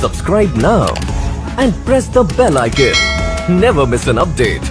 Subscribe now and press the bell icon. Never miss an update.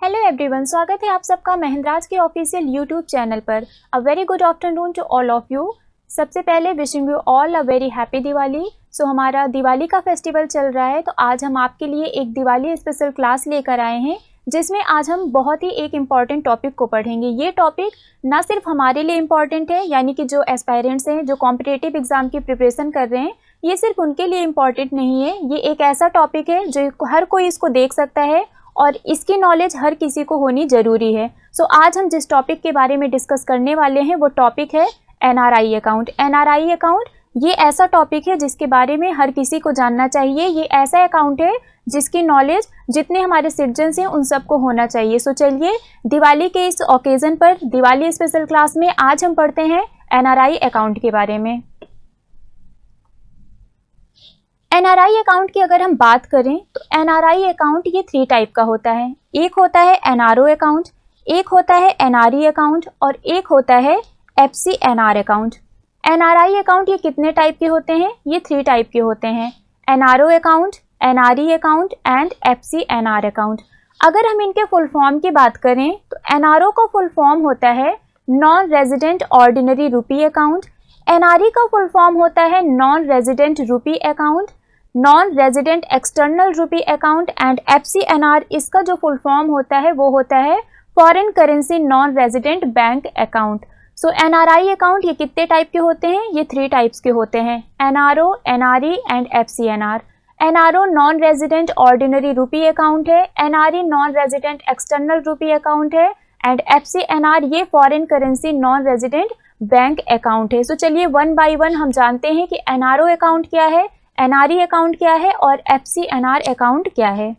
Hello everyone, स्वागत है आप सबका महिंद्राज के ऑफिशियल यूट्यूब चैनल पर। A very good afternoon to all of you. सबसे पहले wishing you all a very happy Diwali. So हमारा दिवाली का फेस्टिवल चल रहा है, तो आज हम आपके लिए एक दिवाली स्पेशल क्लास लेकर आए हैं, जिसमें आज हम बहुत ही एक इम्पॉर्टेंट टॉपिक को पढ़ेंगे। ये टॉपिक ना सिर्फ हमारे लिए इम्पॉर्टेंट है, यानी कि जो एस्पायरेंट्स हैं, जो कॉम्पिटिटिव एग्जाम की प्रिपरेशन कर रहे हैं, ये सिर्फ उनके लिए इम्पॉर्टेंट नहीं है। ये एक ऐसा टॉपिक है जो हर कोई इसको देख सकता है और इसकी नॉलेज हर किसी को होनी ज़रूरी है। सो आज हम जिस टॉपिक के बारे में डिस्कस करने वाले हैं वो टॉपिक है एनआरआई अकाउंट। एनआरआई अकाउंट ये ऐसा टॉपिक है जिसके बारे में हर किसी को जानना चाहिए। ये ऐसा अकाउंट है जिसकी नॉलेज जितने हमारे सिटीजन्स हैं उन सबको होना चाहिए। सो चलिए दिवाली के इस ओकेज़न पर दिवाली स्पेशल क्लास में आज हम पढ़ते हैं एनआरआई अकाउंट के बारे में। एनआरआई अकाउंट की अगर हम बात करें तो एनआरआई अकाउंट ये 3 टाइप का होता है। एक होता है एनआरओ अकाउंट, एक होता है एनआरई अकाउंट और एक होता है एफसीएनआर अकाउंट। एनआरआई अकाउंट ये कितने टाइप के होते हैं? ये 3 टाइप के होते हैं, NRO account, NRE account and FCNR account. अगर हम इनके फुल फॉर्म की बात करें तो एनआरओ का फुल फॉर्म होता है non resident ordinary rupee account, NRE का फुल फॉर्म होता है non resident rupee account, non resident external rupee account and FCNR इसका जो फुल फॉर्म होता है वो होता है foreign currency non resident bank account. So NRI account ये कितने टाइप के होते हैं? ये 3 टाइप्स के होते हैं, NRO, NRE and FCNR. NRO non resident ordinary rupee account है, NRE non resident external rupee account है एंड एफसीएनआर ये foreign currency non resident bank account है। सो चलिए वन बाय वन हम जानते हैं कि एनआरओ अकाउंट क्या है, एनआरई अकाउंट क्या है और एफसीएनआर अकाउंट क्या है।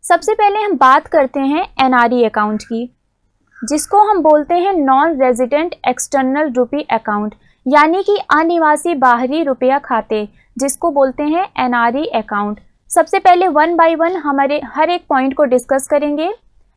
सबसे पहले हम बात करते हैं एनआरई अकाउंट की, जिसको हम बोलते हैं non resident external rupee account, यानी कि अनिवासी बाहरी रुपया खाते, जिसको बोलते हैं एनआरई अकाउंट। सबसे पहले वन बाय वन हमारे हर एक पॉइंट को डिस्कस करेंगे।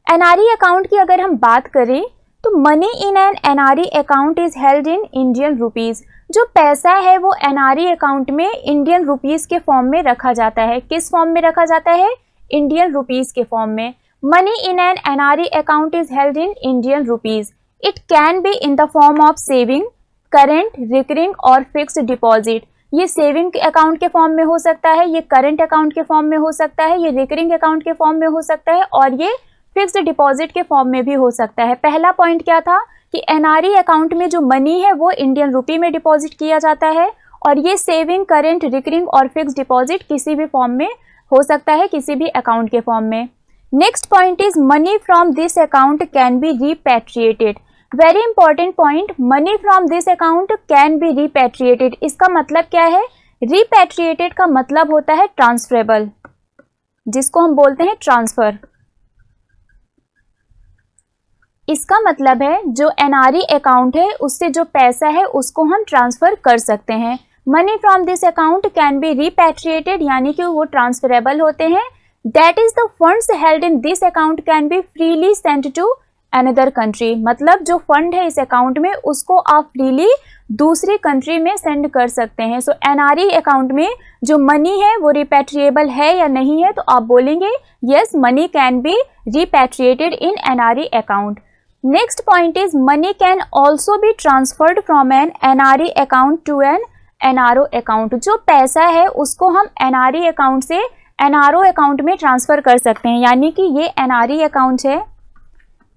एनआरई अकाउंट की अगर हम बात करें तो money in an NRE account is held in Indian rupees. जो पैसा है वो एनआरई अकाउंट में इंडियन रुपीज़ के फॉर्म में रखा जाता है। किस फॉर्म में रखा जाता है? इंडियन रुपीज़ के फॉर्म में। Money in an NRE account is held in Indian rupees. It can be in the form of saving, current, recurring और फिक्स्ड डिपॉजिट। ये सेविंग अकाउंट के फॉर्म में हो सकता है, ये करंट अकाउंट के फॉर्म में हो सकता है, ये रिकरिंग अकाउंट के फॉर्म में हो सकता है और ये फिक्स्ड डिपॉजिट के फॉर्म में भी हो सकता है। पहला पॉइंट क्या था कि एनआरई अकाउंट में जो मनी है वो इंडियन रुपी में डिपॉजिट किया जाता है और ये सेविंग, करंट, रिकरिंग और फिक्स्ड डिपॉजिट किसी भी फॉर्म में हो सकता है, किसी भी अकाउंट के फॉर्म में। Next point is money from this account can be repatriated. Very important point, money from this account can be repatriated. इसका मतलब क्या है? रिपैट्रिएटेड का मतलब होता है ट्रांसफरेबल, जिसको हम बोलते हैं ट्रांसफर। इसका मतलब है जो एनआरई अकाउंट है उससे जो पैसा है उसको हम ट्रांसफ़र कर सकते हैं। Money from this account can be repatriated, यानी कि वो ट्रांसफरेबल होते हैं। That is the funds held in this account can be freely sent to another country. मतलब जो फंड है इस अकाउंट में उसको आप फ्रीली दूसरी कंट्री में सेंड कर सकते हैं। सो एनआरई अकाउंट में जो मनी है वो रिपैट्रिएबल है या नहीं है, तो आप बोलेंगे yes, money can be repatriated in NRE account. Next point is money can also be transferred from an NRE account to an NRO account. जो पैसा है उसको हम एनआरई अकाउंट से एनआरओ अकाउंट में ट्रांसफ़र कर सकते हैं, यानी कि ये एनआरई अकाउंट है,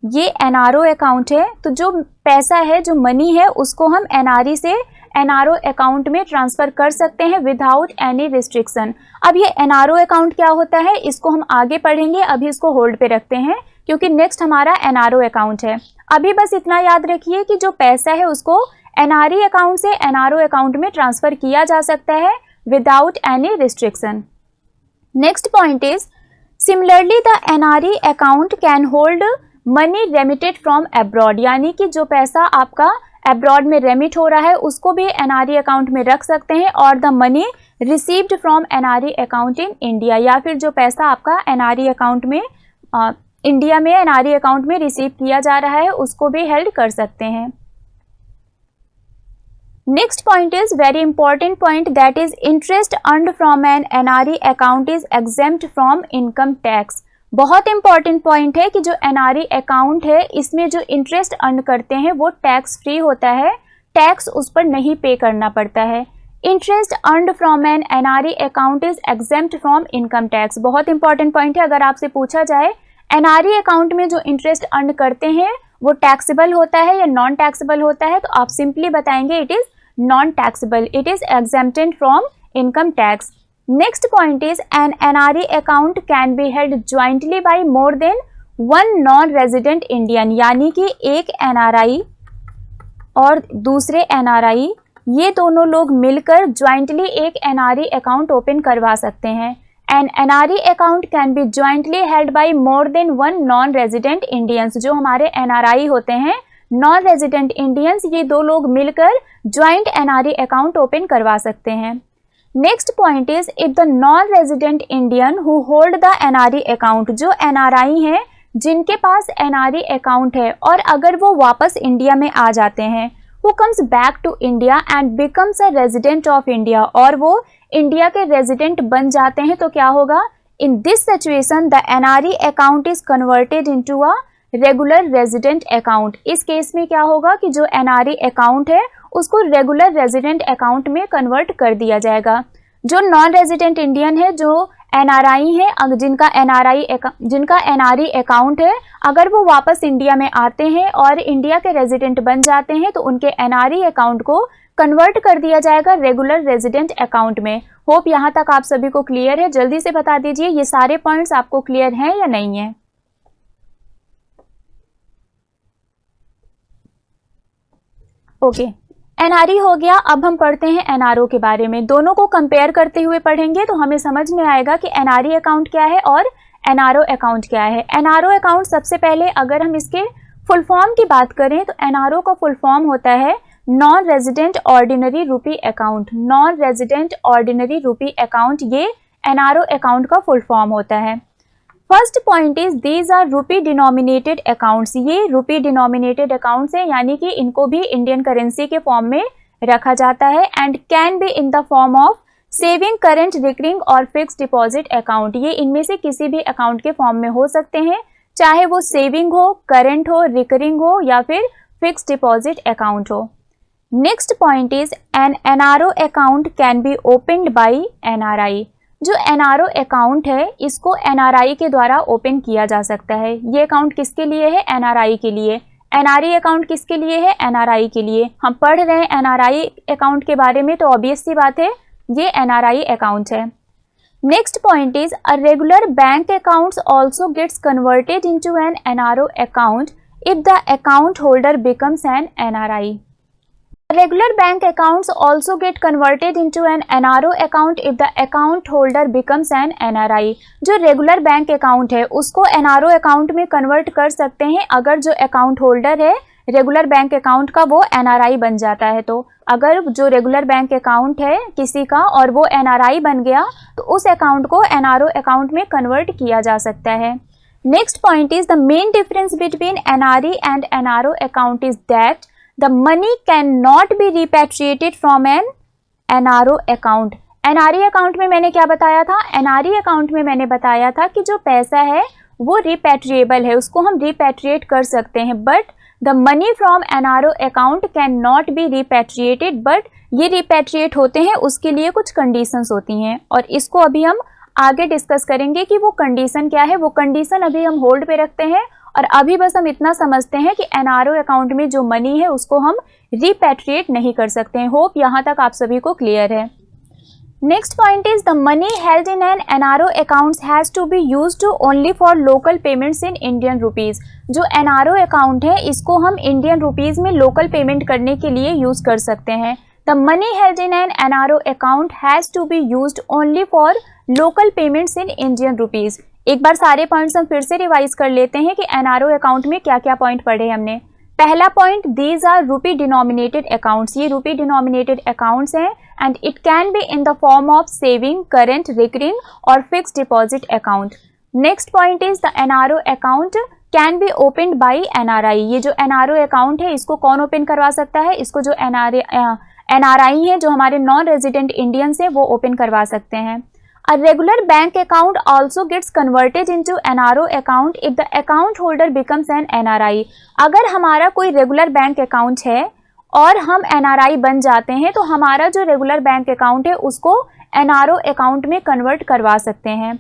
ये एनआरओ अकाउंट है, तो जो पैसा है, जो मनी है, उसको हम एनआरई से एनआरओ अकाउंट में ट्रांसफ़र कर सकते हैं विदाउट एनी रिस्ट्रिक्शन। अब ये एनआरओ अकाउंट क्या होता है इसको हम आगे पढ़ेंगे, अभी इसको होल्ड पे रखते हैं क्योंकि नेक्स्ट हमारा एनआरओ अकाउंट है। अभी बस इतना याद रखिए कि जो पैसा है उसको एनआरई अकाउंट से एनआरओ अकाउंट में ट्रांसफ़र किया जा सकता है without any restriction. Next point is similarly the NRE account can hold money remitted from abroad, यानी कि जो पैसा आपका अब्रॉड में रेमिट हो रहा है उसको भी एनआरई अकाउंट में रख सकते हैं, और the money received from NRE account in India, या फिर जो पैसा आपका एनआरई अकाउंट में इंडिया में एनआरई अकाउंट में रिसीव किया जा रहा है उसको भी हेल्ड कर सकते हैं। Next point is very important point, that is interest earned from an NRE account is exempt from income tax. बहुत इंपॉर्टेंट पॉइंट है कि जो NRE अकाउंट है इसमें जो इंटरेस्ट अर्न करते हैं वो टैक्स फ्री होता है, टैक्स उस पर नहीं पे करना पड़ता है. Interest earned from an NRE account is exempt from income tax. बहुत इंपॉर्टेंट पॉइंट है. अगर आपसे पूछा जाए NRE अकाउंट में जो इंटरेस्ट अर्न करते हैं वो टैक्सेबल होता है या नॉन टैक्सेबल होता है, तो आप सिंपली बताएंगे it is non taxable, it is exempted from income tax. Next point is an NRE account can be held jointly by more than one non resident Indian, यानी कि एक NRI और दूसरे NRI ये दोनों लोग मिलकर ज्वाइंटली एक NRE अकाउंट ओपन करवा सकते हैं. An NRE account can be jointly held by more than one non resident Indians. जो हमारे NRI होते हैं, नॉन रेजिडेंट इंडियंस, ये दो लोग मिलकर ज्वाइंट NRE अकाउंट ओपन करवा सकते हैं. Next point is if the non resident Indian who hold the NRE account, जो NRI हैं जिनके पास NRE अकाउंट है और अगर वो वापस इंडिया में आ जाते हैं, who comes back to India and becomes a resident of India, और वो इंडिया के रेजिडेंट बन जाते हैं, तो क्या होगा? In this situation the NRE account is converted into a regular resident account. इस केस में क्या होगा कि जो NRE अकाउंट है उसको रेगुलर रेजिडेंट अकाउंट में कन्वर्ट कर दिया जाएगा. जो नॉन रेजिडेंट इंडियन है, जो NRI है, जिनका NRE अकाउंट है, अगर वो वापस इंडिया में आते हैं और इंडिया के रेजिडेंट बन जाते हैं तो उनके NRE अकाउंट को कन्वर्ट कर दिया जाएगा रेगुलर रेजिडेंट अकाउंट में. होप यहाँ तक आप सभी को क्लियर है. जल्दी से बता दीजिए ये सारे पॉइंट्स आपको क्लियर हैं या नहीं है. ओके, NRE हो गया. अब हम पढ़ते हैं NRO के बारे में. दोनों को कंपेयर करते हुए पढ़ेंगे तो हमें समझ में आएगा कि NRE अकाउंट क्या है और NRO अकाउंट क्या है. NRO अकाउंट सबसे पहले अगर हम इसके फुल फॉर्म की बात करें तो NRO का फुल फॉर्म होता है non resident ordinary rupee account. Non resident ordinary rupee account ये NRO अकाउंट का फुल फॉर्म होता है. First point is these are rupee denominated accounts. ये रूपी डिनोमिनेटेड अकाउंट्स हैं, यानी कि इनको भी इंडियन करेंसी के फॉर्म में रखा जाता है. And can be in the form of saving, current, recurring और फिक्स डिपॉजिट अकाउंट. ये इनमें से किसी भी अकाउंट के फॉर्म में हो सकते हैं, चाहे वो सेविंग हो, करंट हो, रिकरिंग हो या फिर फिक्स डिपॉजिट अकाउंट हो. Next point is N NRO account can be opened by NRI. जो NRO अकाउंट है इसको NRI के द्वारा ओपन किया जा सकता है. ये अकाउंट किसके लिए है? NRI के लिए. NRE अकाउंट किसके लिए है? NRI के लिए. हम पढ़ रहे हैं NRI अकाउंट के बारे में तो ऑब्वियस सी बात है ये NRI अकाउंट है. Next point is a regular bank accounts also gets converted into an NRO account if the account holder becomes an NRI. Regular bank accounts also get converted into an NRO account if the account holder becomes an NRI. जो regular bank account है उसको NRO account में convert कर सकते हैं अगर जो account holder है रेगुलर बैंक अकाउंट का वो NRI बन जाता है. तो अगर जो रेगुलर बैंक अकाउंट है किसी का और वो NRI बन गया तो उस अकाउंट को NRO अकाउंट में कन्वर्ट किया जा सकता है. Next point is the main difference between NRE and NRO account is that the money cannot be repatriated from an NRO account. NRE account में मैंने क्या बताया था? NRE अकाउंट में मैंने बताया था कि जो पैसा है वो रिपैट्रिएबल है, उसको हम रिपैट्रिएट कर सकते हैं. But the money from NRO account can not be repatriated. But ये रिपैट्रिएट होते हैं उसके लिए कुछ कंडीशंस होती हैं और इसको अभी हम आगे डिस्कस करेंगे कि वो कंडीशन क्या है. वो कंडीशन अभी हम होल्ड पे रखते हैं और अभी बस हम इतना समझते हैं कि NRO अकाउंट में जो मनी है उसको हम रिपैट्रिएट नहीं कर सकते हैं. होप यहाँ तक आप सभी को क्लियर है. Next point is the money held in an NRO accounts has to be used only for local payments in Indian rupees. जो NRO अकाउंट है इसको हम इंडियन रुपीज़ में लोकल पेमेंट करने के लिए यूज़ कर सकते हैं. The money held in an NRO account has to be used only for local payments in Indian rupees. एक बार सारे पॉइंट्स हम फिर से रिवाइज कर लेते हैं कि NRO अकाउंट में क्या क्या पॉइंट पढ़े हमने. पहला point, these are rupee denominated accounts. ये रूपी डिनोमिनेटेड अकाउंट्स हैं and it can be in the form of saving, current, recurring और fixed deposit account. Next point is the NRO account can be opened by NRI. ये जो NRO account है इसको कौन open करवा सकता है? इसको जो NRI हैं जो हमारे नॉन रेजिडेंट इंडियंस हैं वो ओपन करवा सकते हैं। A regular bank account also gets converted into NRO account if the account holder becomes an NRI। अगर हमारा कोई रेगुलर बैंक अकाउंट है और हम NRI बन जाते हैं तो हमारा जो रेगुलर बैंक अकाउंट है उसको NRO अकाउंट में कन्वर्ट करवा सकते हैं।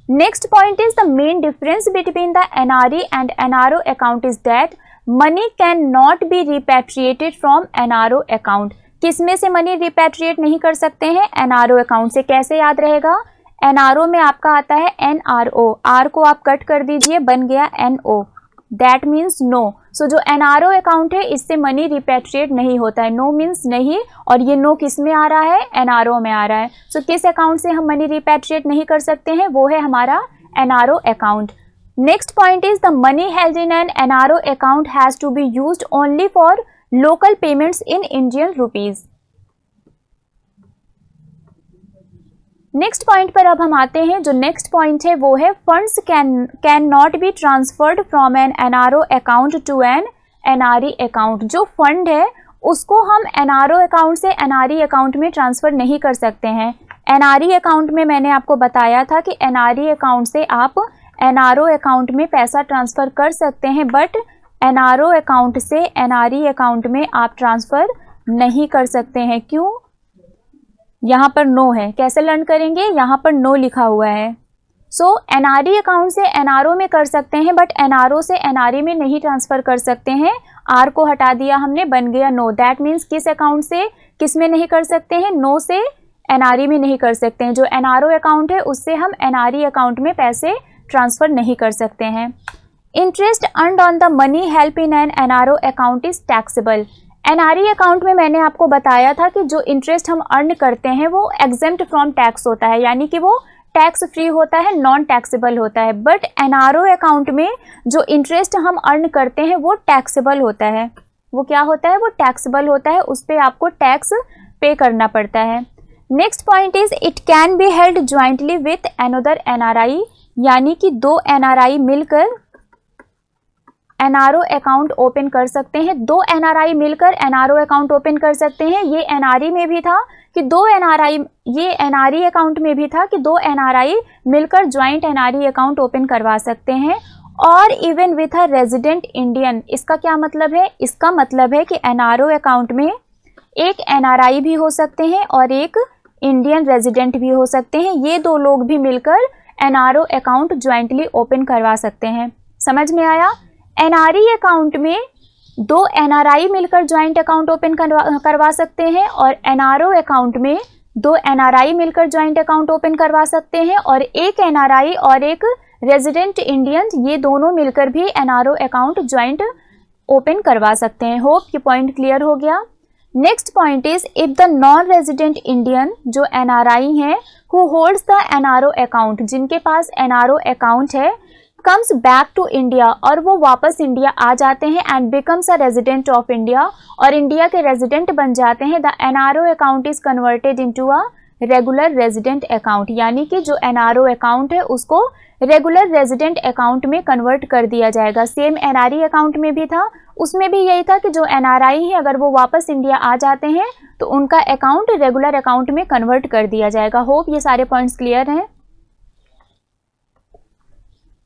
Next point is the main difference between the NRE and NRO account is that money can not be repatriated from NRO account. किसमें से मनी रिपैट्रिएट नहीं कर सकते हैं? NRO अकाउंट से। कैसे याद रहेगा? NRO में आपका आता है NRO, R को आप कट कर दीजिए, बन गया NO, दैट मीन्स नो। सो जो NRO अकाउंट है इससे मनी रिपैट्रिएट नहीं होता है। नो मीन्स नहीं, और ये नो किस में आ रहा है? NRO में आ रहा है। सो किस अकाउंट से हम मनी रिपैट्रिएट नहीं कर सकते हैं? वो है हमारा NRO account. Next point is the money held in an NRO account has to be used only for local payments in Indian rupees. Next point पर अब हम आते हैं। जो नेक्स्ट पॉइंट है वो है funds can not be transferred from an NRO account to an NRE account. जो फंड है उसको हम NRO अकाउंट से NRE अकाउंट में ट्रांसफ़र नहीं कर सकते हैं। NRE अकाउंट में मैंने आपको बताया था कि NRE अकाउंट से आप NRO अकाउंट में पैसा ट्रांसफ़र कर सकते हैं, बट NRO अकाउंट से NRE अकाउंट में आप ट्रांसफ़र नहीं कर सकते हैं। क्यों? यहाँ पर नो है। कैसे लर्न करेंगे? यहाँ पर नो लिखा हुआ है। सो NRE अकाउंट से NRO में कर सकते हैं, बट NRO से NRE में नहीं ट्रांसफ़र कर सकते हैं। R को हटा दिया हमने, बन गया नो। दैट मीन्स किस अकाउंट से किस में नहीं कर सकते हैं? नो से NRE में नहीं कर सकते हैं। जो NRO अकाउंट है उससे हम NRE अकाउंट में पैसे ट्रांसफ़र नहीं कर सकते हैं। Interest earned on the money help in an NRO account is taxable. NRE account में मैंने आपको बताया था कि जो इंटरेस्ट हम अर्न करते हैं वो एग्जेम्प्ट फ्रॉम टैक्स होता है, यानी कि वो टैक्स फ्री होता है, नॉन टैक्सेबल होता है। बट NRO अकाउंट में जो इंटरेस्ट हम अर्न करते हैं वो टैक्सेबल होता है। वो क्या होता है? वो टैक्सेबल होता है, उस पर आपको टैक्स पे करना पड़ता है। Next point is it can be held jointly with another NRI, यानी कि दो NRI मिलकर NRO अकाउंट ओपन कर सकते हैं। दो NRI मिलकर NRO अकाउंट ओपन कर सकते हैं। ये NRE में भी था कि दो NRI, ये NRE अकाउंट में भी था कि दो NRI मिलकर ज्वाइंट NRE अकाउंट ओपन करवा सकते हैं। और even with a resident Indian. इसका क्या मतलब है? इसका मतलब है कि NRO अकाउंट में एक NRI भी हो सकते हैं और एक इंडियन रेजिडेंट भी हो सकते हैं। ये दो लोग भी मिलकर NRO अकाउंट ज्वाइंटली ओपन करवा सकते हैं। समझ में आया? NRE अकाउंट में दो NRI मिलकर ज्वाइंट अकाउंट ओपन करवा सकते हैं और NRO अकाउंट में दो NRI मिलकर ज्वाइंट अकाउंट ओपन करवा सकते हैं, और एक NRI और एक रेजिडेंट इंडियन ये दोनों मिलकर भी NRO अकाउंट ज्वाइंट ओपन करवा सकते हैं। होप ये पॉइंट क्लियर हो गया। Next point is if the non resident Indian जो NRI हैं who holds the NRO account, जिनके पास NRO अकाउंट है, कम्स बैक टू इंडिया, और वो वापस इंडिया आ जाते हैं and becomes a resident of India, और इंडिया के रेजिडेंट बन जाते हैं। The NRO account is converted into a regular resident account, यानी कि जो NRO अकाउंट है उसको रेगुलर रेजिडेंट अकाउंट में कन्वर्ट कर दिया जाएगा। सेम NRE अकाउंट में भी था, उसमें भी यही था कि जो NRI है अगर वो वापस इंडिया आ जाते हैं तो उनका अकाउंट रेगुलर अकाउंट में कन्वर्ट कर दिया जाएगा। होप ये सारे पॉइंट्स क्लियर हैं।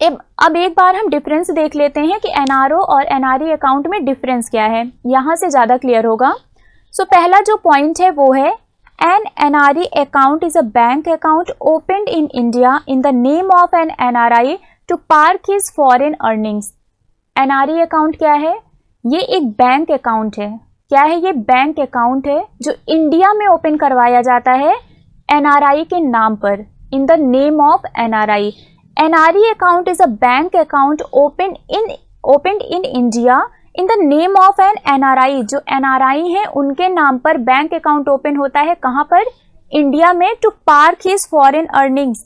अब एक बार हम डिफरेंस देख लेते हैं कि NRO और NRE अकाउंट में डिफरेंस क्या है, यहाँ से ज़्यादा क्लियर होगा। सो पहला जो पॉइंट है वो है an NRE account is a bank account opened in India in the name of an NRI to park his foreign earnings. NRE account क्या है? ये एक बैंक अकाउंट है। क्या है? ये बैंक अकाउंट है जो इंडिया में ओपन करवाया जाता है NRI के नाम पर, इन the name of NRI। NRE account is a bank account opened in India in the name of an NRI। जो NRI हैं उनके नाम पर बैंक अकाउंट ओपन होता है। कहाँ पर? इंडिया में। To park his foreign earnings,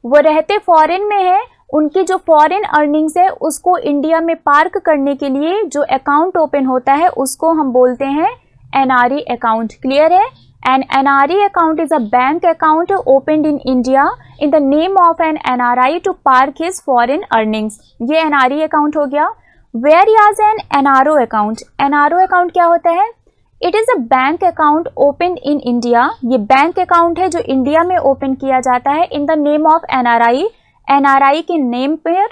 वो रहते फॉरेन में है, उनकी जो फॉरेन अर्निंग्स है उसको इंडिया में पार्क करने के लिए जो अकाउंट ओपन होता है उसको हम बोलते हैं NRE अकाउंट। क्लियर है? An NRE account is a bank account opened in India in the name of an NRI to park his foreign earnings। ये NRE account हो गया। Whereas an NRO account, NRO account क्या होता है? It is a bank account open in India. ये bank account है जो India में ओपन किया जाता है in the name of NRI, NRI के नेम पर,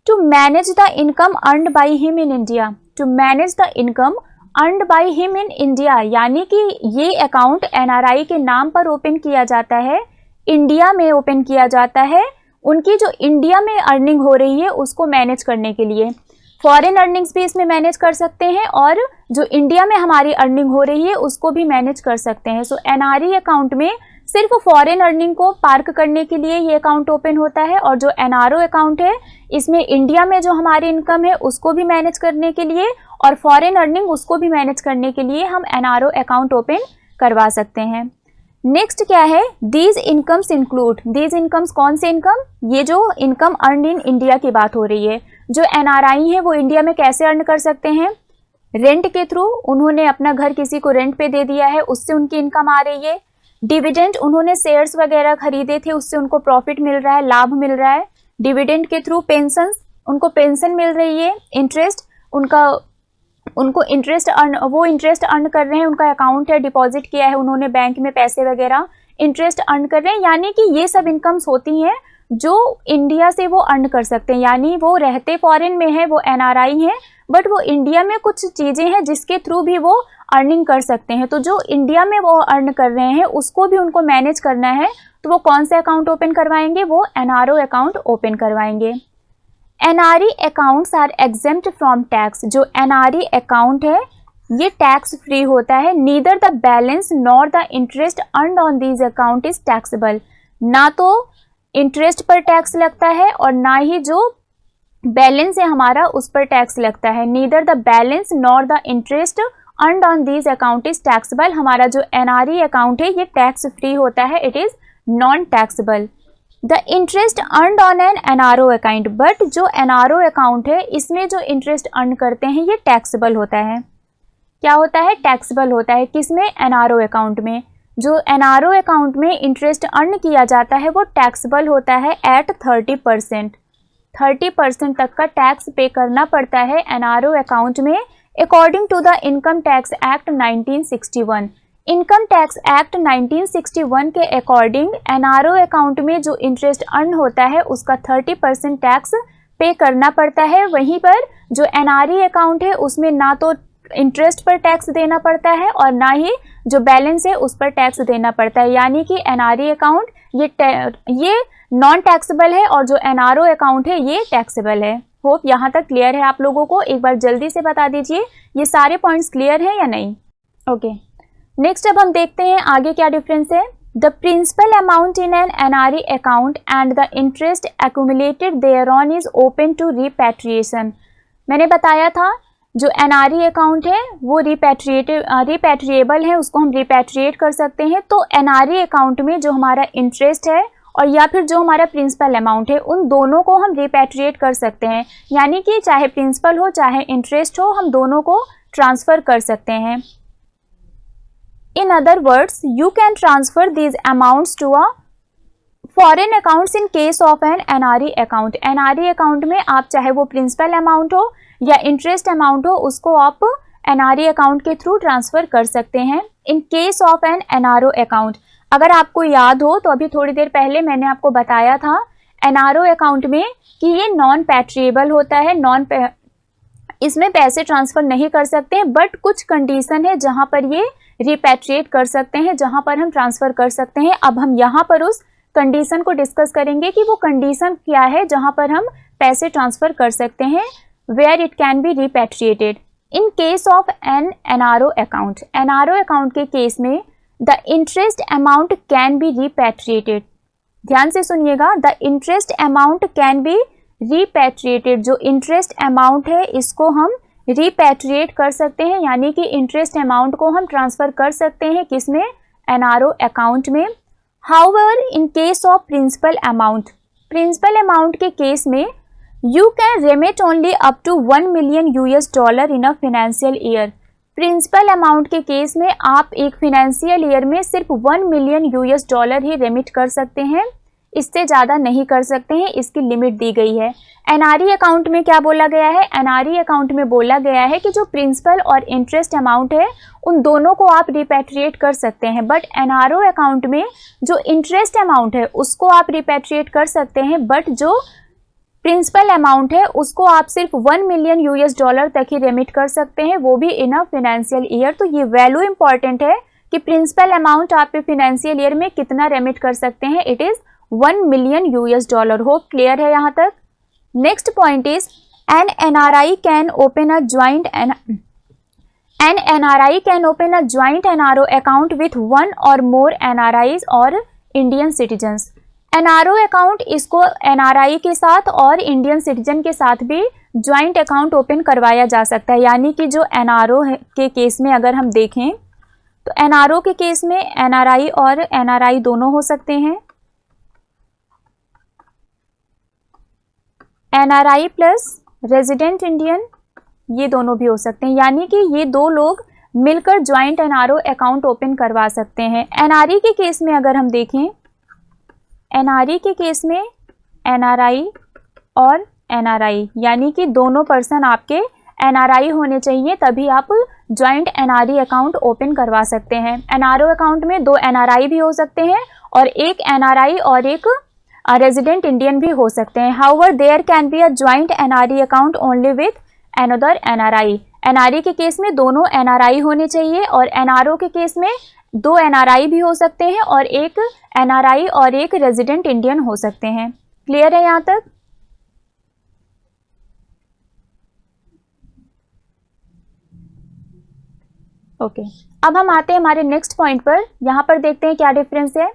to manage the income earned by him in India, to manage the income earned by him in India, यानी कि ये अकाउंट NRI के नाम पर ओपन किया जाता है, इंडिया में ओपन किया जाता है, उनकी जो इंडिया में अर्निंग हो रही है उसको मैनेज करने के लिए। फॉरेन अर्निंग्स भी इसमें मैनेज कर सकते हैं और जो इंडिया में हमारी अर्निंग हो रही है उसको भी मैनेज कर सकते हैं। सो NRI अकाउंट में सिर्फ फॉरेन अर्निंग को पार्क करने के लिए ये अकाउंट ओपन होता है, और जो NRO अकाउंट है इसमें इंडिया में जो हमारी इनकम है उसको भी मैनेज करने के लिए और फॉरेन अर्निंग उसको भी मैनेज करने के लिए हम NRO अकाउंट ओपन करवा सकते हैं। नेक्स्ट क्या है, these incomes include, these incomes कौन से इनकम, ये जो इनकम अर्न इन इंडिया की बात हो रही है। जो NRI है वो इंडिया में कैसे अर्न कर सकते हैं, रेंट के थ्रू, उन्होंने अपना घर किसी को रेंट पे दे दिया है उससे उनकी इनकम आ रही है। डिविडेंड, उन्होंने शेयर्स वगैरह खरीदे थे उससे उनको प्रॉफिट मिल रहा है, लाभ मिल रहा है डिविडेंड के थ्रू। पेंशंस, उनको पेंशन मिल रही है। इंटरेस्ट, उनको इंटरेस्ट अर्न, वो इंटरेस्ट अर्न कर रहे हैं, उनका अकाउंट है, डिपॉजिट किया है उन्होंने बैंक में पैसे वगैरह, इंटरेस्ट अर्न कर रहे हैं, यानी कि ये सब इनकम्स होती हैं जो इंडिया से वो अर्न कर सकते हैं। यानी वो रहते फॉरेन में है, वो NRI हैं, बट वो इंडिया में कुछ चीज़ें हैं जिसके थ्रू भी वो अर्निंग कर सकते हैं। तो जो इंडिया में वो अर्न कर रहे हैं उसको भी उनको मैनेज करना है, तो वो कौन सा अकाउंट ओपन करवाएंगे, वो NRO अकाउंट ओपन करवाएंगे। NRI accounts are exempt from tax, जो NRI अकाउंट है ये टैक्स फ्री होता है। Neither the balance nor the interest earned on these account is taxable, ना तो इंटरेस्ट पर टैक्स लगता है और ना ही जो बैलेंस है हमारा उस पर टैक्स लगता है। Neither the balance nor the interest earned on these account is taxable, हमारा जो NRI अकाउंट है ये टैक्स फ्री होता है, it is non taxable. The interest earned on an NRO account, but जो NRO अकाउंट है इसमें जो इंटरेस्ट अर्न करते हैं ये टैक्सेबल होता है। क्या होता है, टैक्सेबल होता है, किसमें, NRO अकाउंट में। जो NRO अकाउंट में इंटरेस्ट अर्न किया जाता है वो टैक्सेबल होता है एट 30%, 30% तक का टैक्स पे करना पड़ता है NRO अकाउंट में, according to the income tax act 1961। Income tax act 1961 के अकॉर्डिंग NRO अकाउंट में जो इंटरेस्ट अर्न होता है उसका 30% टैक्स पे करना पड़ता है। वहीं पर जो NRI अकाउंट है उसमें ना तो इंटरेस्ट पर टैक्स देना पड़ता है और ना ही जो बैलेंस है उस पर टैक्स देना पड़ता है, यानी कि NRI अकाउंट ये नॉन टैक्सेबल है और जो NRO अकाउंट है ये टैक्सेबल है। होप यहाँ तक क्लियर है आप लोगों को, एक बार जल्दी से बता दीजिए ये सारे पॉइंट्स क्लियर हैं या नहीं। ओके, नेक्स्ट अब हम देखते हैं आगे क्या डिफरेंस है। The principal amount in an NRI account and the interest accumulated thereon is open to repatriation. मैंने बताया था जो NRI अकाउंट है वो रिपैट्रिएबल है, उसको हम रिपैट्रिएट कर सकते हैं। तो NRI अकाउंट में जो हमारा इंटरेस्ट है और या फिर जो हमारा प्रिंसिपल अमाउंट है उन दोनों को हम रिपैट्रिएट कर सकते हैं, यानी कि चाहे प्रिंसिपल हो चाहे इंटरेस्ट हो हम दोनों को ट्रांसफ़र कर सकते हैं। In other words, you can transfer these amounts to a foreign accounts in case of an NRI account. NRI account में आप चाहे वो प्रिंसिपल अमाउंट हो या इंटरेस्ट अमाउंट हो उसको आप NRI अकाउंट के थ्रू ट्रांसफ़र कर सकते हैं। In case of an NRO account, अगर आपको याद हो तो अभी थोड़ी देर पहले मैंने आपको बताया था NRO अकाउंट में कि ये नॉन पैट्रिएबल होता है, इसमें पैसे ट्रांसफ़र नहीं कर सकते हैं, बट कुछ कंडीशन है जहाँ पर ये रिपैट्रिएट कर सकते हैं, जहाँ पर हम ट्रांसफ़र कर सकते हैं। अब हम यहाँ पर उस कंडीशन को डिस्कस करेंगे कि वो कंडीशन क्या है जहाँ पर हम पैसे ट्रांसफ़र कर सकते हैं, where it can be repatriated. In case of an NRO account, NRO account के केस में the interest amount can be repatriated. ध्यान से सुनिएगा, the interest amount can be repatriated. जो इंटरेस्ट अमाउंट है इसको हम रिपैट्रिएट कर सकते हैं, यानी कि इंटरेस्ट अमाउंट को हम ट्रांसफ़र कर सकते हैं किसमें, NRO अकाउंट में। However in case of principal amount, principal amount के केस में you can remit only up to $1 million in a financial year. Principal amount के केस में आप एक फिनेंशियल ईयर में सिर्फ $1 million ही रेमिट कर सकते हैं। इससे ज़्यादा नहीं कर सकते हैं, इसकी लिमिट दी गई है। एनआरई अकाउंट में क्या बोला गया है? एनआरई अकाउंट में बोला गया है कि जो प्रिंसिपल और इंटरेस्ट अमाउंट है उन दोनों को आप रिपैट्रिएट कर सकते हैं, बट एनआरओ अकाउंट में जो इंटरेस्ट अमाउंट है उसको आप रिपैट्रिएट कर सकते हैं, बट जो प्रिंसिपल अमाउंट है उसको आप सिर्फ 1 मिलियन यूएस डॉलर तक ही रेमिट कर सकते हैं, वो भी इन अ फिनेंशियल ईयर। तो ये वैल्यू इंपॉर्टेंट है कि प्रिंसिपल अमाउंट आप फिनेंशियल ईयर में कितना रेमिट कर सकते हैं, it is 1 million US dollar. Hope clear है यहाँ तक। Next point is N NRI can open a joint NRO account with 1 और मोर एनआरआईज और इंडियन सिटीजन्स। एनआरओ अकाउंट इसको एनआरआई के साथ और इंडियन सिटीजन के साथ भी ज्वाइंट अकाउंट ओपन करवाया जा सकता है। यानी कि जो एनआरओ के केस में अगर हम देखें तो एनआरओ के केस में एनआरआई और एनआरआई दोनों हो सकते हैं, एनआरआई प्लस रेजिडेंट इंडियन ये दोनों भी हो सकते हैं। यानी कि ये दो लोग मिलकर ज्वाइंट एनआरओ अकाउंट ओपन करवा सकते हैं। एनआरई के केस में अगर हम देखें, एनआरई के केस में एनआरआई और एनआरआई यानी कि दोनों पर्सन आपके एनआरआई होने चाहिए, तभी आप ज्वाइंट एनआरई अकाउंट ओपन करवा सकते हैं। एनआरओ अकाउंट में 2 एनआरआई भी हो सकते हैं और एक एनआरआई और एक रेजिडेंट इंडियन भी हो सकते हैं। However there can be a joint NRE account only with another NRI. NRE के केस में दोनों एनआरआई होने चाहिए और एनआरओ के केस में 2 एनआरआई भी हो सकते हैं और एक एनआरआई और एक रेजिडेंट इंडियन हो सकते हैं। क्लियर है यहाँ तक? ओके, अब हम आते हैं हमारे नेक्स्ट पॉइंट पर। यहाँ पर देखते हैं क्या डिफरेंस है।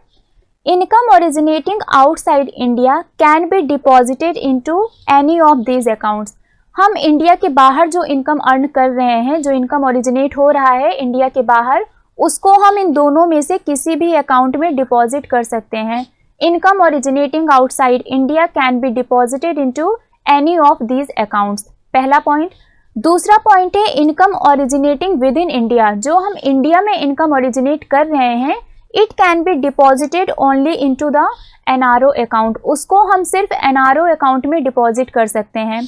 Income originating outside India can be deposited into any of these accounts. हम इंडिया के बाहर जो इनकम अर्न कर रहे हैं, जो इनकम ओरिजिनेट हो रहा है इंडिया के बाहर, उसको हम इन दोनों में से किसी भी अकाउंट में डिपॉजिट कर सकते हैं। Income originating outside India can be deposited into any of these accounts, पहला पॉइंट। दूसरा पॉइंट है income originating with in India. जो हम इंडिया में इनकम ओरिजिनेट कर रहे हैं, it can be deposited only into the NRO account. उसको हम सिर्फ एनआरओ अकाउंट में डिपॉजिट कर सकते हैं।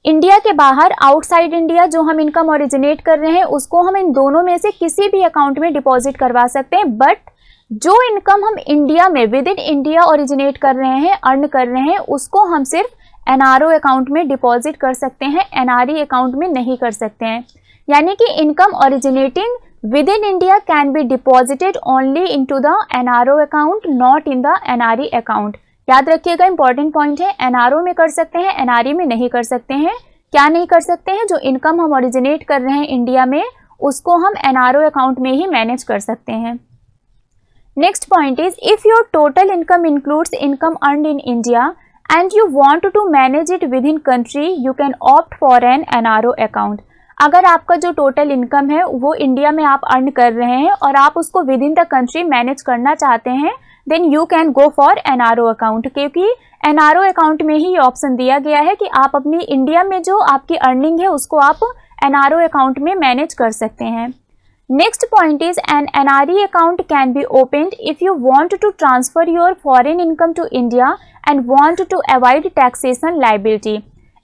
इंडिया के बाहर आउटसाइड इंडिया जो हम इनकम ओरिजिनेट कर रहे हैं, उसको हम इन दोनों में से किसी भी अकाउंट में डिपॉजिट करवा सकते हैं, बट जो इनकम हम इंडिया में विद इन इंडिया ओरिजिनेट कर रहे हैं, अर्न कर रहे हैं, उसको हम सिर्फ एनआरओ अकाउंट में डिपॉजिट कर सकते हैं, एनआरई अकाउंट में नहीं कर सकते हैं। यानी कि income originating with in India can be deposited only into the NRO account, not in the NRE account. याद रखिएगा, इंपॉर्टेंट पॉइंट है, एनआरओ में कर सकते हैं, एनआरई में नहीं कर सकते हैं। क्या नहीं कर सकते हैं? जो इनकम हम ओरिजिनेट कर रहे हैं इंडिया में, उसको हम एनआरओ अकाउंट में ही मैनेज कर सकते हैं। Next point is if your total income includes income earned in India and you want to manage it within country, you can opt for an NRO account। अगर आपका जो टोटल इनकम है वो India में आप अर्न कर रहे हैं और आप उसको within the country manage करना चाहते हैं, then you can go for NRO account, क्योंकि एनआरओ अकाउंट में ही ऑप्शन दिया गया है कि आप अपनी इंडिया में जो आपकी अर्निंग है उसको आप एनआरओ अकाउंट में मैनेज कर सकते हैं। Next point is an NRE account can be opened if you want to transfer your foreign income to India and want to avoid taxation liability.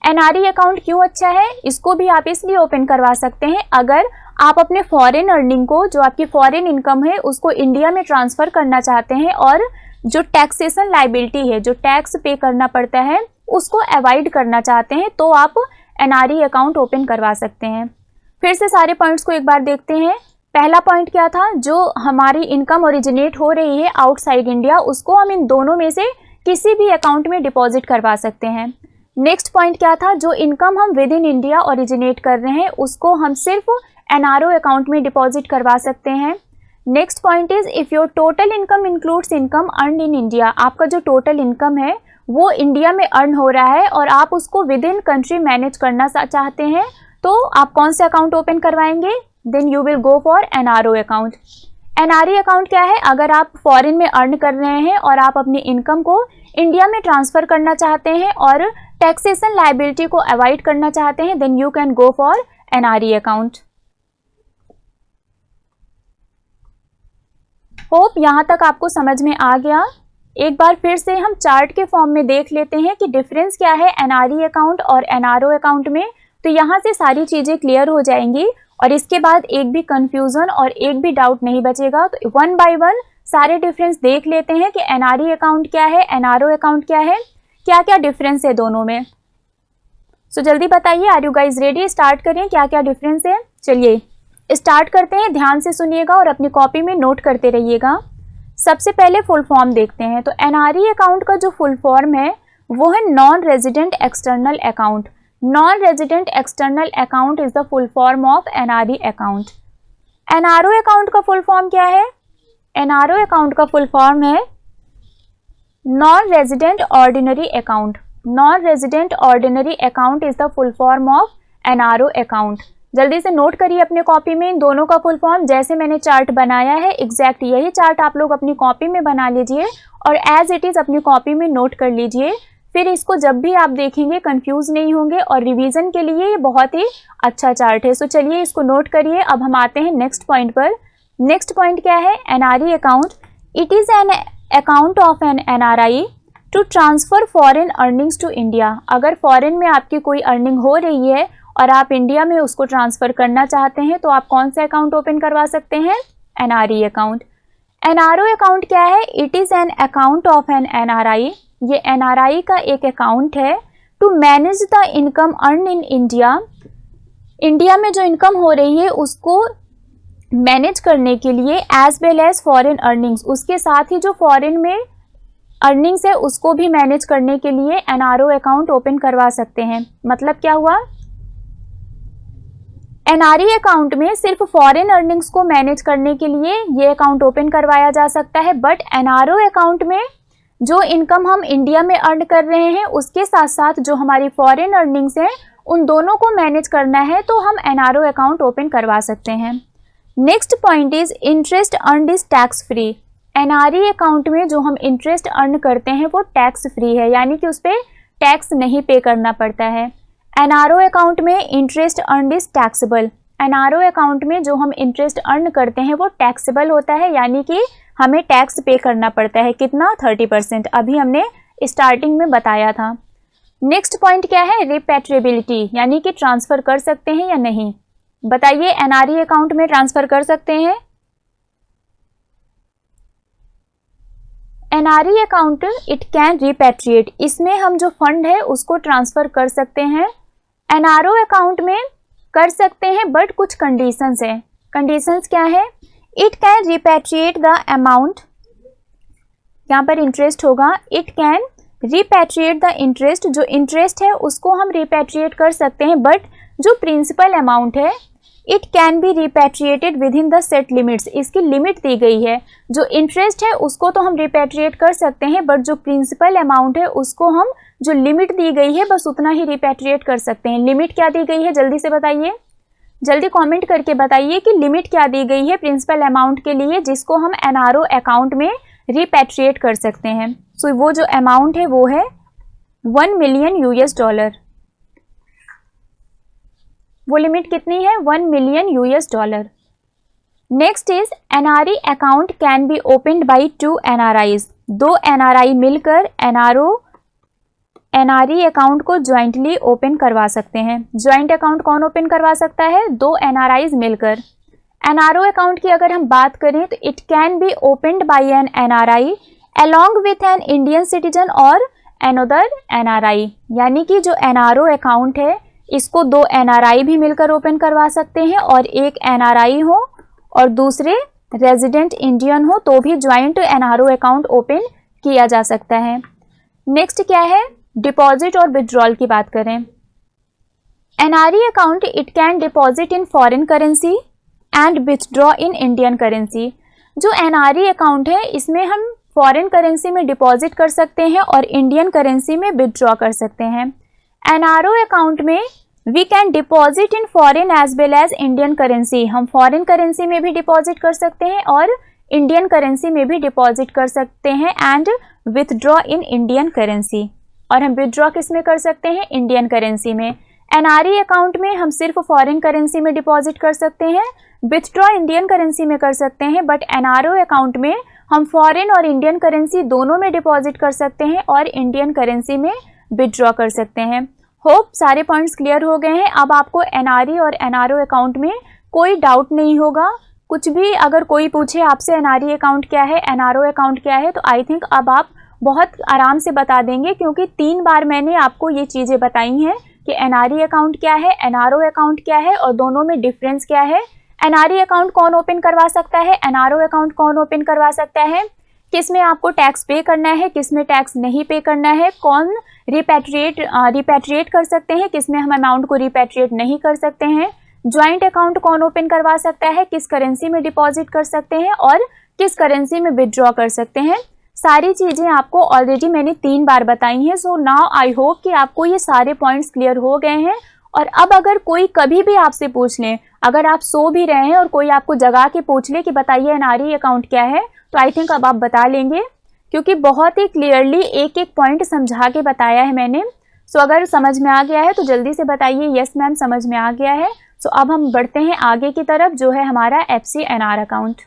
NRE account क्यों अच्छा है? इसको भी आप इसलिए ओपन करवा सकते हैं अगर आप अपने फॉरेन अर्निंग को, जो आपकी फॉरेन इनकम है, उसको इंडिया में ट्रांसफ़र करना चाहते हैं और जो टैक्सेशन लायबिलिटी है, जो टैक्स पे करना पड़ता है, उसको अवॉइड करना चाहते हैं, तो आप एनआरई अकाउंट ओपन करवा सकते हैं। फिर से सारे पॉइंट्स को एक बार देखते हैं। पहला पॉइंट क्या था? जो हमारी इनकम ओरिजिनेट हो रही है आउटसाइड इंडिया, उसको हम इन दोनों में से किसी भी अकाउंट में डिपॉजिट करवा सकते हैं। नेक्स्ट पॉइंट क्या था? जो इनकम हम विद इन इंडिया ओरिजिनेट कर रहे हैं, उसको हम सिर्फ एनआरओ अकाउंट में डिपॉजिट करवा सकते हैं। Next point is if your total income includes income earn in India. आपका जो टोटल इनकम है वो इंडिया में अर्न हो रहा है और आप उसको विद इन कंट्री मैनेज करना चाहते हैं, तो आप कौन से अकाउंट ओपन करवाएंगे? Then you will go for NRO account. NRE account क्या है? अगर आप फॉरेन में अर्न कर रहे हैं और आप अपनी इनकम को इंडिया में ट्रांसफ़र करना चाहते हैं और टैक्सेशन लायबिलिटी को अवॉइड करना चाहते हैं, then you can go for NRE account. Hope यहाँ तक आपको समझ में आ गया। एक बार फिर से हम चार्ट के फॉर्म में देख लेते हैं कि डिफरेंस क्या है एनआरई अकाउंट और एनआरओ अकाउंट में। तो यहाँ से सारी चीज़ें क्लियर हो जाएंगी और इसके बाद एक भी कंफ्यूजन और एक भी डाउट नहीं बचेगा। तो वन बाय वन सारे डिफरेंस देख लेते हैं कि एनआरई अकाउंट क्या है, एनआरओ अकाउंट क्या है, क्या क्या डिफरेंस है दोनों में। सो जल्दी बताइए, are you guys ready? Start करें, क्या क्या डिफरेंस है। चलिए स्टार्ट करते हैं, ध्यान से सुनिएगा और अपनी कॉपी में नोट करते रहिएगा। सबसे पहले फुल फॉर्म देखते हैं। तो एनआरई अकाउंट का जो फुल फॉर्म है वो है non resident external account. Non resident external account is the full form of NRE account. NRO account का फुल फॉर्म क्या है? एनआरओ अकाउंट का फुल फॉर्म है non resident ordinary account. Non resident ordinary account is the full form of NRO account. जल्दी से note करिए अपने copy में इन दोनों का फुल फॉर्म। जैसे मैंने चार्ट बनाया है एग्जैक्ट यही चार्ट आप लोग अपनी कॉपी में बना लीजिए और एज इट इज़ अपनी कॉपी में नोट कर लीजिए। फिर इसको जब भी आप देखेंगे कंफ्यूज नहीं होंगे और रिवीजन के लिए ये बहुत ही अच्छा चार्ट है। सो चलिए इसको नोट करिए। अब हम आते हैं नेक्स्ट पॉइंट पर। नेक्स्ट पॉइंट क्या है? NRE account it is an account of an NRI to transfer foreign earnings to India. अगर फॉरेन में आपकी कोई अर्निंग हो रही है और आप इंडिया में उसको ट्रांसफ़र करना चाहते हैं तो आप कौन सा अकाउंट ओपन करवा सकते हैं? NRE account. एनआरओ अकाउंट क्या है? It is an account of an NRI. ये एनआरआई का एक अकाउंट है to manage the income earn in India. India में जो इनकम हो रही है उसको मैनेज करने के लिए as well as foreign earnings, उसके साथ ही जो फॉरेन में अर्निंग्स है उसको भी मैनेज करने के लिए एनआरओ अकाउंट ओपन करवा सकते हैं। मतलब क्या हुआ? एनआरई अकाउंट में सिर्फ फॉरेन अर्निंग्स को मैनेज करने के लिए ये अकाउंट ओपन करवाया जा सकता है, बट एनआरओ अकाउंट में जो इनकम हम इंडिया में अर्न कर रहे हैं उसके साथ साथ जो हमारी फॉरेन अर्निंग्स हैं उन दोनों को मैनेज करना है तो हम एनआरओ अकाउंट ओपन करवा सकते हैं। Next point is interest earned is tax free. NRE account में जो हम इंटरेस्ट अर्न करते हैं वो टैक्स फ्री है, यानी कि उस पर टैक्स नहीं पे करना पड़ता है। एनआरओ अकाउंट में interest earned is taxable. NRO account में जो हम इंटरेस्ट अर्न करते हैं वो टैक्सेबल होता है, यानी कि हमें टैक्स पे करना पड़ता है। कितना? 30%। अभी हमने स्टार्टिंग में बताया था। नेक्स्ट पॉइंट क्या है? रिपैट्रिएबिलिटी, यानी कि ट्रांसफ़र कर सकते हैं या नहीं। बताइए, एनआरई अकाउंट में ट्रांसफ़र कर सकते हैं? NRE account it can repatriate, इसमें हम जो फंड है उसको ट्रांसफ़र कर सकते हैं। एनआरओ अकाउंट में कर सकते हैं बट कुछ कंडीशंस हैं। कंडीशंस क्या है? It can repatriate the amount, यहाँ पर इंटरेस्ट होगा, it can repatriate the interest, जो इंटरेस्ट है उसको हम रिपैट्रिएट कर सकते हैं, बट जो प्रिंसिपल अमाउंट है it can be repatriated within the set limits, इसकी लिमिट दी गई है। जो इंटरेस्ट है उसको तो हम रिपैट्रिएट कर सकते हैं, बट जो प्रिंसिपल अमाउंट है उसको हम जो लिमिट दी गई है बस उतना ही रिपैट्रिएट कर सकते हैं। लिमिट क्या दी गई है जल्दी से बताइए, जल्दी कमेंट करके बताइए कि लिमिट क्या दी गई है प्रिंसिपल अमाउंट के लिए जिसको हम एनआरओ अकाउंट में रिपैट्रिएट कर सकते हैं। सो वो जो अमाउंट है वो है $1 मिलियन US। वो लिमिट कितनी है? $1 million US। Next is NRE account can be opened by 2 NRIs। 2 NRI मिलकर एनआरई अकाउंट को ज्वाइंटली ओपन करवा सकते हैं। ज्वाइंट अकाउंट कौन ओपन करवा सकता है? 2 NRIs मिलकर। एनआरओ अकाउंट की अगर हम बात करें तो it can be opened by an NRI along with an Indian citizen और अनदर एनआरआई, यानी कि जो एनआरओ अकाउंट है इसको 2 NRI भी मिलकर ओपन करवा सकते हैं और एक NRI हो और दूसरे रेजिडेंट इंडियन हो तो भी ज्वाइंट एनआरओ अकाउंट ओपन किया जा सकता है। नेक्स्ट क्या है? डिपॉजिट और विड्रॉल की बात करें। NRE account it can deposit in foreign currency and withdraw in Indian currency. जो एनआरई अकाउंट है इसमें हम फॉरेन करेंसी में डिपॉजिट कर सकते हैं और इंडियन करेंसी में विथड्रॉ कर सकते हैं। एनआरओ अकाउंट में we can deposit in foreign as well as Indian currency. हम फॉरेन करेंसी में भी डिपॉजिट कर सकते हैं और इंडियन करेंसी में भी डिपॉजिट कर सकते हैं and withdraw in Indian currency. और हम विथड्रॉ किस में कर सकते हैं? इंडियन करेंसी में। एनआरई अकाउंट में हम सिर्फ फॉरेन करेंसी में डिपॉजिट कर सकते हैं, विथड्रॉ इंडियन करेंसी में कर सकते हैं, बट एनआरओ अकाउंट में हम फॉरेन और इंडियन करेंसी दोनों में डिपॉजिट कर सकते हैं और इंडियन करेंसी में विड्रॉ कर सकते हैं। होप सारे पॉइंट्स क्लियर हो गए हैं। अब आपको एनआरई और एनआरओ अकाउंट में कोई डाउट नहीं होगा। कुछ भी अगर कोई पूछे आपसे एनआरई अकाउंट क्या है, एनआरओ अकाउंट क्या है, तो आई थिंक अब आप बहुत आराम से बता देंगे, क्योंकि 3 बार मैंने आपको ये चीज़ें बताई हैं कि एनआरई अकाउंट क्या है, एनआरओ अकाउंट क्या है और दोनों में डिफरेंस क्या है। एनआरई अकाउंट कौन ओपन करवा सकता है, एनआरओ अकाउंट कौन ओपन करवा सकता है, किस में आपको टैक्स पे करना है, किस में टैक्स नहीं पे करना है, कौन रिपैट्रिएट कर सकते हैं, किस में हम अमाउंट को रिपैट्रिएट नहीं कर सकते हैं, ज्वाइंट अकाउंट कौन ओपन करवा सकता है, किस करेंसी में डिपॉजिट कर सकते हैं और किस करेंसी में विड्रॉ कर सकते हैं। सारी चीज़ें आपको ऑलरेडी मैंने 3 बार बताई हैं। सो नाउ आई होप कि आपको ये सारे पॉइंट्स क्लियर हो गए हैं। और अब अगर कोई कभी भी आपसे पूछ ले, अगर आप सो भी रहे हैं और कोई आपको जगा के पूछ ले कि बताइए एनआरई अकाउंट क्या है, तो आई थिंक अब आप बता लेंगे, क्योंकि बहुत ही क्लियरली एक एक पॉइंट समझा के बताया है मैंने। सो अगर समझ में आ गया है तो जल्दी से बताइए यस मैम समझ में आ गया है। सो अब हम बढ़ते हैं आगे की तरफ, जो है हमारा FCNR अकाउंट।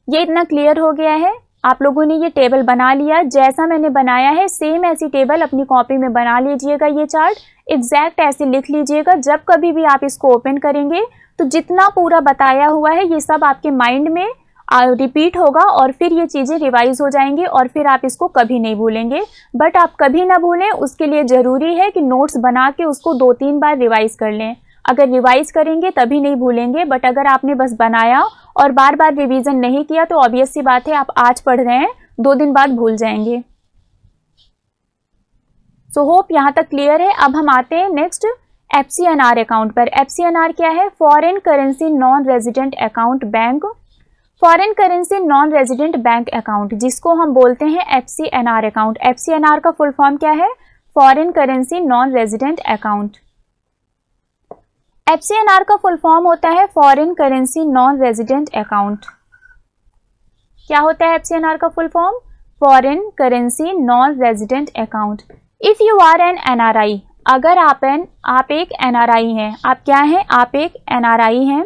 ये इतना क्लियर हो गया है। आप लोगों ने ये टेबल बना लिया, जैसा मैंने बनाया है सेम ऐसी टेबल अपनी कॉपी में बना लीजिएगा। ये चार्ट एग्जैक्ट ऐसे लिख लीजिएगा। जब कभी भी आप इसको ओपन करेंगे तो जितना पूरा बताया हुआ है ये सब आपके माइंड में रिपीट होगा और फिर ये चीज़ें रिवाइज हो जाएंगी और फिर आप इसको कभी नहीं भूलेंगे। बट आप कभी ना भूलें, उसके लिए ज़रूरी है कि नोट्स बना के उसको 2-3 बार रिवाइज कर लें। अगर रिवाइज करेंगे तभी नहीं भूलेंगे, बट अगर आपने बस बनाया और बार बार रिवीजन नहीं किया तो ऑब्वियस सी बात है आप आज पढ़ रहे हैं 2 दिन बाद भूल जाएंगे। सो होप यहाँ तक क्लियर है। अब हम आते हैं नेक्स्ट FCNR अकाउंट पर। FCNR क्या है? Foreign currency non resident account bank. Foreign currency non resident bank account, जिसको हम बोलते हैं FCNR अकाउंट। FCNR का फुल फॉर्म क्या है? Foreign currency non resident account. FCNR का फुल फॉर्म होता है foreign currency non resident account. क्या होता है FCNR का full form? Foreign currency non resident account. If you are an NRI, अगर आप एक NRI हैं, आप क्या हैं? आप एक NRI हैं,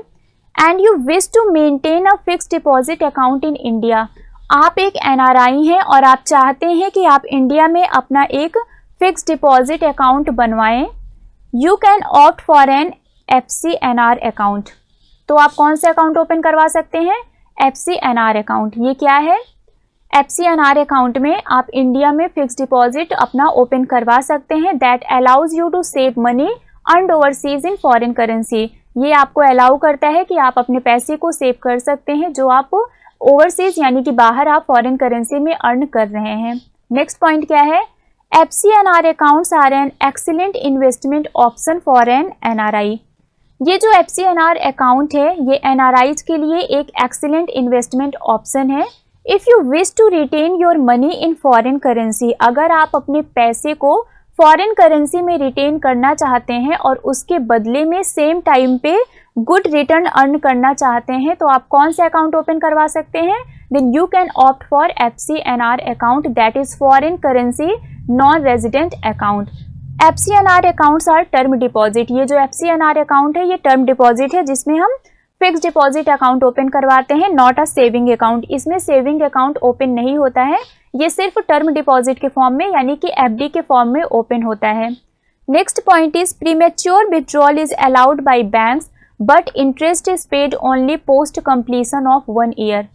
and you wish to maintain a fixed deposit account in India. आप एक NRI हैं और आप चाहते हैं कि आप इंडिया में अपना एक फिक्स्ड डिपॉजिट अकाउंट बनवाएं। You can opt for an FCNR account. तो आप कौन से अकाउंट ओपन करवा सकते हैं? FCNR account. ये क्या है? FCNR अकाउंट में आप इंडिया में फिक्स्ड डिपॉजिट अपना ओपन करवा सकते हैं। That allows you to save money earned overseas in foreign currency. ये आपको अलाउ करता है कि आप अपने पैसे को सेव कर सकते हैं जो आप ओवरसीज यानी कि बाहर आप फॉरेन करेंसी में अर्न कर रहे हैं। नेक्स्ट पॉइंट क्या है? FCNR accounts are an excellent investment option for an NRI। ये जो FCNR अकाउंट है ये NRIs के लिए एक एक्सीलेंट इन्वेस्टमेंट ऑप्शन है। If you wish to retain your money in foreign currency, अगर आप अपने पैसे को फॉरेन करेंसी में रिटेन करना चाहते हैं और उसके बदले में सेम टाइम पे गुड रिटर्न अर्न करना चाहते हैं, तो आप कौन से अकाउंट ओपन करवा सकते हैं? Then you can opt for FCNR account, that is foreign currency non resident account. FCNR accounts are term deposit. ये जो FCNR अकाउंट है ये टर्म डिपॉजिट है, जिसमें हम फिक्स डिपॉजिट अकाउंट ओपन करवाते हैं, नॉट अ सेविंग अकाउंट। इसमें सेविंग अकाउंट ओपन नहीं होता है, ये सिर्फ टर्म डिपॉजिट के फॉर्म में यानी कि FD के फॉर्म में ओपन होता है। Next point is premature withdrawal is allowed by banks but interest is paid only post completion of 1 year.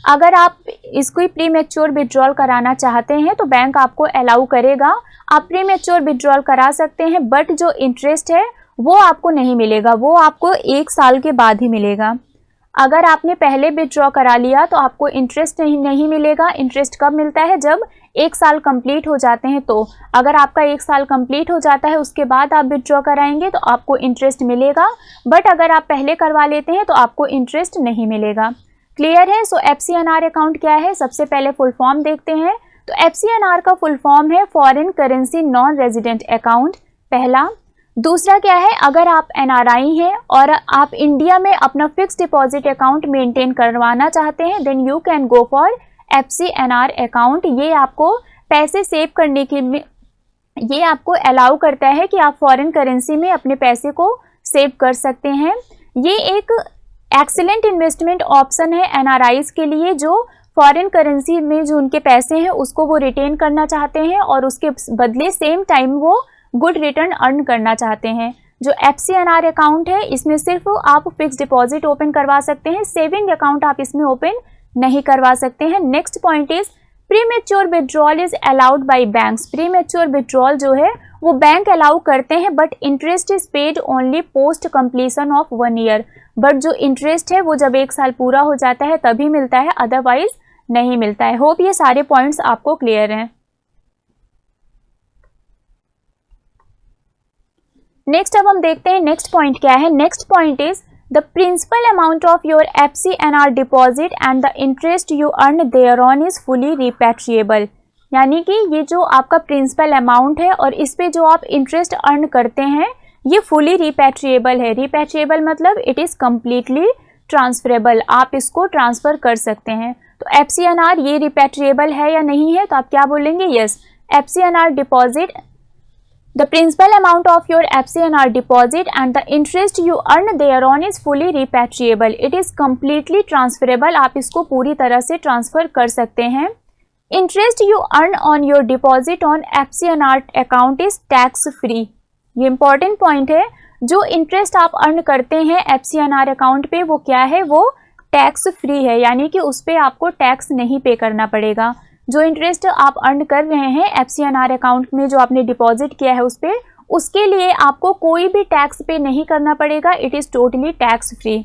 अगर आप इसको प्रीमेच्योर विड्रॉल कराना चाहते हैं तो बैंक आपको अलाउ करेगा, आप प्रीमेच्योर विड्रॉल करा सकते हैं, बट जो इंटरेस्ट है वो आपको नहीं मिलेगा, वो आपको 1 साल के बाद ही मिलेगा। अगर आपने पहले विड्रॉ करा लिया तो आपको इंटरेस्ट नहीं मिलेगा। इंटरेस्ट कब मिलता है? जब 1 साल कंप्लीट हो जाते हैं। तो अगर आपका 1 साल कंप्लीट हो जाता है उसके बाद आप विड्रॉ कराएंगे तो आपको इंटरेस्ट मिलेगा, बट अगर आप पहले करवा लेते हैं तो आपको इंटरेस्ट नहीं मिलेगा। क्लियर है? सो FCNR अकाउंट क्या है? सबसे पहले फुल फॉर्म देखते हैं। तो FCNR का फुल फॉर्म है foreign currency non resident account, पहला। दूसरा क्या है? अगर आप NRI हैं और आप इंडिया में अपना फिक्स्ड डिपॉजिट अकाउंट मेंटेन करवाना चाहते हैं, then you can go for FCNR account. ये आपको पैसे सेव करने के लिए ये आपको अलाउ करता है कि आप फॉरेन करेंसी में अपने पैसे को सेव कर सकते हैं। ये एक एक्सीलेंट इन्वेस्टमेंट ऑप्शन है NRIs के लिए जो फॉरेन करेंसी में जो उनके पैसे हैं उसको वो रिटेन करना चाहते हैं और उसके बदले सेम टाइम वो गुड रिटर्न अर्न करना चाहते हैं। जो FCNR अकाउंट है इसमें सिर्फ आप फिक्स डिपॉजिट ओपन करवा सकते हैं, सेविंग अकाउंट आप इसमें ओपन नहीं करवा सकते हैं। Next point is premature withdrawal is allowed by banks. Premature withdrawal जो है वो बैंक अलाउ करते हैं, but interest is paid only post completion of 1 year. But जो इंटरेस्ट है वो जब 1 साल पूरा हो जाता है तभी मिलता है, अदरवाइज नहीं मिलता है। होप ये सारे पॉइंट्स आपको क्लियर हैं। नेक्स्ट अब हम देखते हैं नेक्स्ट पॉइंट क्या है। Next point is the principal amount of your FCNR deposit and the interest you earn thereon is fully repatriable. यानी कि ये जो आपका प्रिंसिपल अमाउंट है और इस पे जो आप इंटरेस्ट अर्न करते हैं ये फुली रिपैट्रिएबल है। रिपैट्रिएबल मतलब इट इज़ कम्प्लीटली ट्रांसफरेबल, आप इसको ट्रांसफ़र कर सकते हैं। तो FCNR ये रिपैट्रिएबल है या नहीं है, तो आप क्या बोलेंगे, yes. FCNR deposit, the principal amount of your FCNR deposit and the interest you earn thereon is fully repatriable. It is completely transferable. आप इसको पूरी तरह से ट्रांसफ़र कर सकते हैं। Interest you earn on your deposit on FCNR account is tax free. ये important point है। जो इंटरेस्ट आप अर्न करते हैं FCNR अकाउंट पे वो क्या है, वो टैक्स फ्री है, यानी कि उस पर आपको टैक्स नहीं पे करना पड़ेगा। जो इंटरेस्ट आप अर्न कर रहे हैं FCNR अकाउंट में जो आपने डिपॉजिट किया है उस पर, उसके लिए आपको कोई भी टैक्स पे नहीं करना पड़ेगा। It is totally tax free.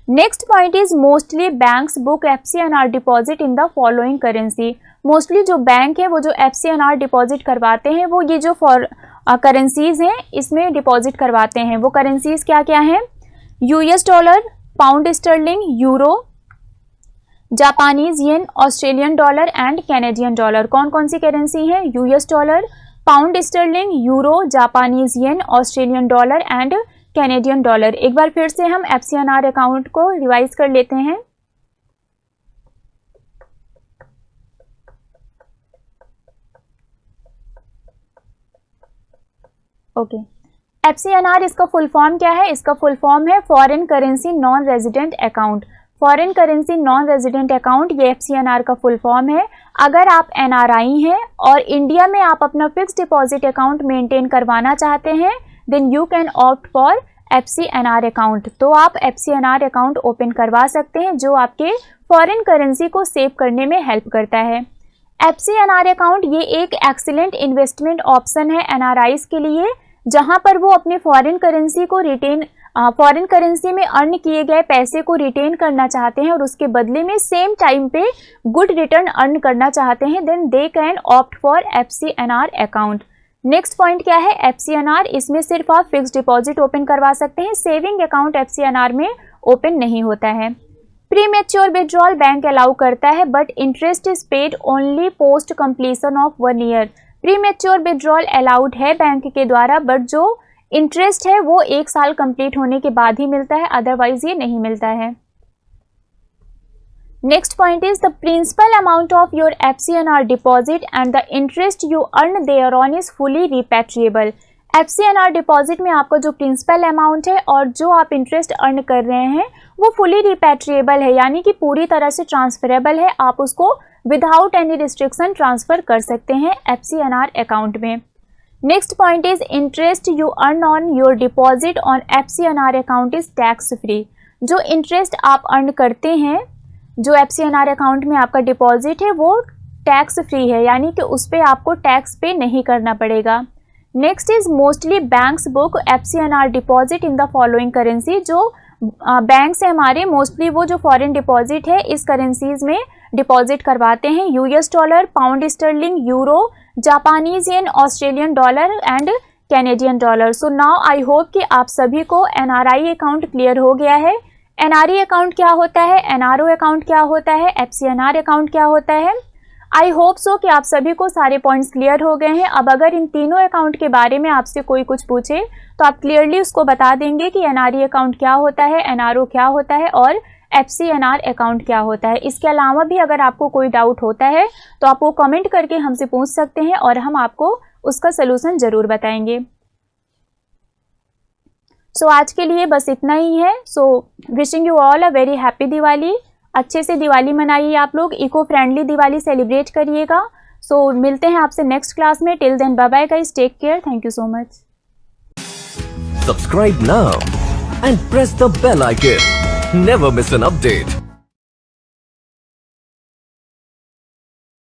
Next point is mostly banks book FCNR deposit in the following currency. Mostly जो बैंक है वो जो FCNR डिपॉजिट करवाते हैं वो ये जो करेंसीज हैं इसमें डिपॉजिट करवाते हैं। वो करेंसीज क्या क्या हैं, US dollar, pound sterling, euro, Japanese yen, Australian dollar and Canadian dollar. कौन कौन सी करेंसी है, US dollar, pound sterling, euro, Japanese yen, Australian dollar and Canadian dollar. एक बार फिर से हम FCNR अकाउंट को रिवाइज कर लेते हैं। ओके, FCNR इसका फुल फॉर्म क्या है, इसका फुल फॉर्म है foreign currency non resident account. Foreign currency non resident account ये FCNR का फुल फॉर्म है। अगर आप NRI हैं और इंडिया में आप अपना फिक्स डिपॉजिट अकाउंट मेंटेन करवाना चाहते हैं then you can opt for FCNR account. तो आप FCNR अकाउंट ओपन करवा सकते हैं जो आपके फॉरेन करेंसी को सेव करने में हेल्प करता है। FCNR अकाउंट ये एक एक्सीलेंट इन्वेस्टमेंट ऑप्शन है NRIs के लिए, जहां पर वो अपने फॉरेन करेंसी को फॉरेन करेंसी में अर्न किए गए पैसे को रिटेन करना चाहते हैं और उसके बदले में सेम टाइम पे गुड रिटर्न अर्न करना चाहते हैं, then they can opt for FCNR account. Next point क्या है, FCNR इसमें सिर्फ आप फिक्स डिपॉजिट ओपन करवा सकते हैं, सेविंग अकाउंट FCNR में ओपन नहीं होता है। प्रीमेच्योर विड्रॉल बैंक अलाउ करता है but interest is paid only post completion of 1 year. Premature withdrawal allowed है बैंक के द्वारा, बट जो इंटरेस्ट है वो 1 साल कंप्लीट होने के बाद ही मिलता है, अदरवाइज ये नहीं मिलता है। Next point is the principal amount of your FCNR deposit and the interest you earn thereon is fully repatriable. FCNR deposit में आपका जो प्रिंसिपल अमाउंट है और जो आप इंटरेस्ट अर्न कर रहे हैं वो फुली रिपैट्रिएबल है, यानी कि पूरी तरह से ट्रांसफरेबल है। आप उसको विदाउट एनी रिस्ट्रिक्शन ट्रांसफ़र कर सकते हैं FCNR अकाउंट में। Next point is interest you earn on your deposit on FCNR account is tax free. जो इंटरेस्ट आप अर्न करते हैं जो FCNR अकाउंट में आपका डिपॉजिट है वो टैक्स फ्री है, यानी कि उस पर आपको टैक्स पे नहीं करना पड़ेगा। Next is mostly banks book FCNR deposit in the following currency. जो बैंक्स है हमारे मोस्टली वो जो फॉरेन डिपॉजिट है इस करेंसीज में डिपॉजिट करवाते हैं, US dollar, pound sterling, euro, Japanese yen, Australian dollar and Canadian dollar. So now I hope कि आप सभी को NRI अकाउंट क्लियर हो गया है। NRI अकाउंट क्या होता है, NRO अकाउंट क्या होता है, FCNR अकाउंट क्या होता है। आई होप सो कि आप सभी को सारे पॉइंट्स क्लियर हो गए हैं। अब अगर इन तीनों अकाउंट के बारे में आपसे कोई कुछ पूछे तो आप क्लियरली उसको बता देंगे कि NRI अकाउंट क्या होता है, NRO क्या होता है और FCNR अकाउंट क्या होता है। इसके अलावा भी अगर आपको कोई डाउट होता है तो आप वो कमेंट करके हमसे पूछ सकते हैं और हम आपको उसका सलूशन ज़रूर बताएंगे। सो आज के लिए बस इतना ही है। So wishing you all a very happy Diwali. अच्छे से दिवाली मनाइए, आप लोग इको फ्रेंडली दिवाली सेलिब्रेट करिएगा। सो मिलते हैं आपसे नेक्स्ट क्लास में। Till then bye bye guys, take care, thank you so much. Subscribe now and press the bell icon. Never miss an update.